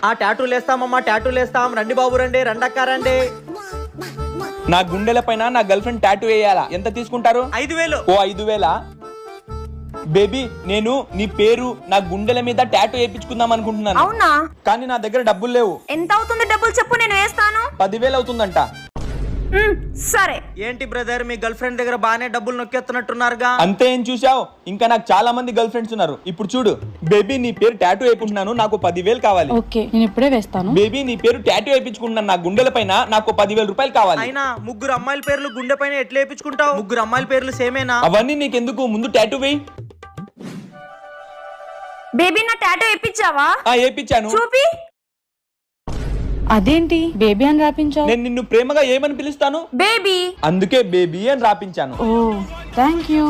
ఆ టాటూలు వేస్తామమ్మా, టాటూలు వేస్తాం, రండి బాబు రండి, రండక్క రండి. నా గుండెల పైన నా గర్ల్ ఫ్రెండ్ టాటూ వేయాలా, ఎంత తీసుకుంటారు? 5,000. ఓ 5,000? బేబీ నేను నీ పేరు నా గుండెల మీద టాటూ వేయించుకుందాం అనుకుంటున్నాను. అవునా? కానీ నా దగ్గర డబ్బులు లేవు. ఎంత అవుతుంది డబ్బులు చెప్పు, నేను వేస్తాను. 10,000 అవుతుందంట. సరే. ఏంటి బ్రదర్, మీ గర్ల్ ఫ్రెండ్ దగ్గర బానే డబ్బులు నొక్కేస్తున్నట్టున్నారుగా? అంతే ఏం చూసావు? ఇంకా నాకు చాలా మంది గర్ల్ ఫ్రెండ్స్ ఉన్నారు. ఇప్పుడు చూడు బేబీ, నీ పేరు టాటూ వేయించుకుంటున్నాను, నాకు 10,000 కావాలి. ఓకే, నేను ఇప్పుడే వేస్తాను. బేబీ నీ పేరు టాటూ వేయించుకుంటున్నాను, నా గుండెల పైన నాకు 10,000 రూపాయలు కావాలి. అయినా ముగ్గురు అమ్మాయిల పేర్లు గుండె పైన ఎట్లా వేయించుకుంటావు? ముగ్గురు అమ్మాయిల పేర్లు సేమేనా? అవన్నీ నీకెందుకు, ముందు టాటూ వేయి. బేబీ నా టాటూ వేయించావా? వేయించాను. చూపి. అదేంటి బేబీ అని రాపించావు? నేను నిన్ను ప్రేమగా ఏమని పిలుస్తాను? బేబీ. అందుకే బేబీ అని రాపించాను. ఓ థ్యాంక్ యూ.